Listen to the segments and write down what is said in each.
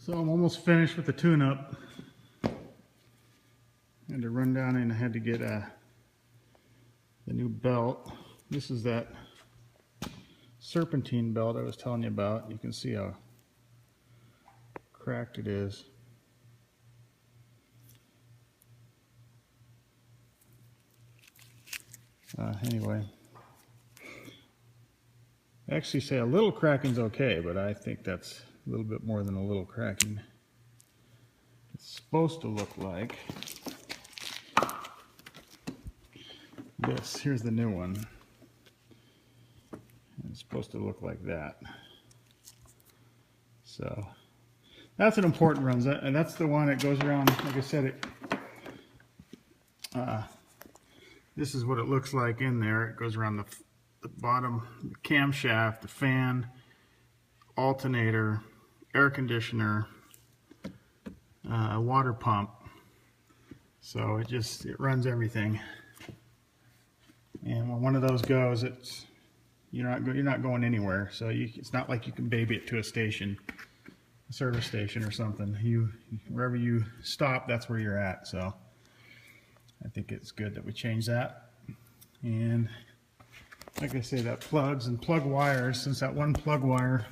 So I'm almost finished with the tune-up. I had to run down and I had to get the new belt. This is that serpentine belt I was telling you about. You can see how cracked it is. Anyway, I actually say a little cracking's okay, but I think that's a little bit more than a little cracking. It's supposed to look like this. Here's the new one. It's supposed to look like that. So that's an important run, and that's the one that goes around. Like I said, this is what it looks like in there. It goes around the bottom, the camshaft, the fan, alternator, air conditioner, water pump. So it runs everything. And when one of those goes, you're not going anywhere. So it's not like you can baby it to a station, a service station or something. Wherever you stop, that's where you're at. So I think it's good that we change that. And like I say, that plugs and plug wires, since that one plug wire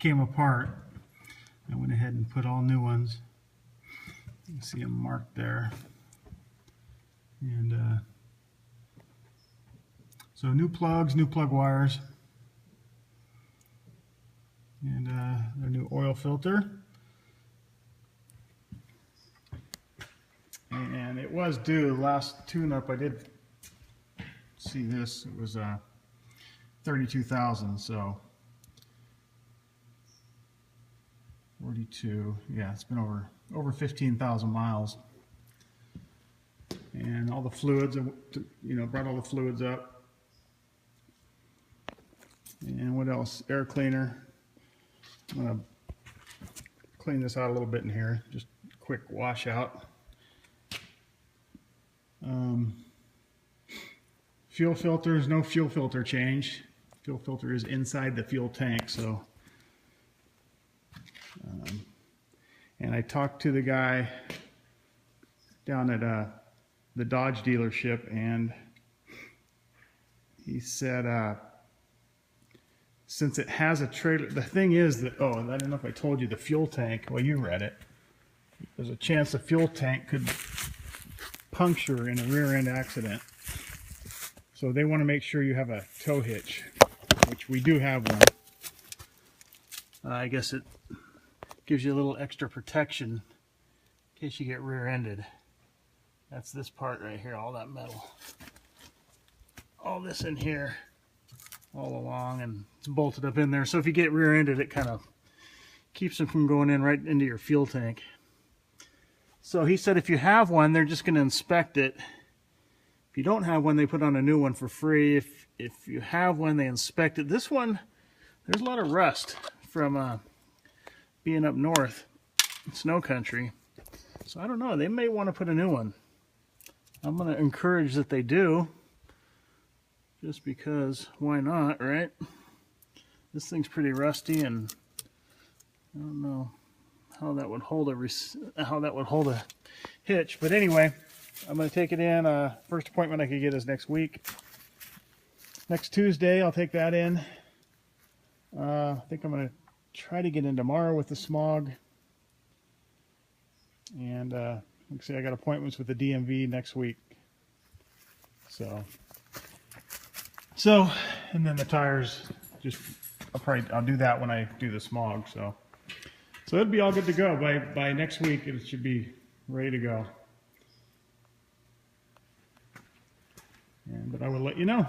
came apart, I went ahead and put all new ones. You can see them marked there. And so new plugs, new plug wires, and their new oil filter. And it was due, the last tune-up I did see this, it was 32,000, so 42, yeah, it's been over 15,000 miles. And all the fluids, brought all the fluids up. And what else? Air cleaner. I'm going to clean this out a little bit in here, just a quick wash out. Fuel filters, no fuel filter change. Fuel filter is inside the fuel tank, so. And I talked to the guy down at the Dodge dealership, and he said, since it has a trailer, the thing is that, I don't know if I told you, the fuel tank, well, you read it, there's a chance the fuel tank could puncture in a rear end accident. So they want to make sure you have a tow hitch, which we do have one. I guess it gives you a little extra protection in case you get rear-ended. That's this part right here, all that metal. All this in here, all along, and it's bolted up in there. So if you get rear-ended, it kind of keeps them from going in right into your fuel tank. So he said if you have one, they're just going to inspect it. If you don't have one, they put on a new one for free. If you have one, they inspect it. This one, there's a lot of rust from being up north, snow country. So I don't know, they may want to put a new one. I'm going to encourage that they do, just because, why not, right? This thing's pretty rusty, and I don't know how that would hold a hitch. But anyway, I'm going to take it in. First appointment I could get is next week. Next Tuesday, I'll take that in. I think I'm going to try to get in tomorrow with the smog. And like I say, I got appointments with the DMV next week. So, and then the tires, I'll do that when I do the smog. So it'll be all good to go by next week. It should be ready to go. But I will let you know.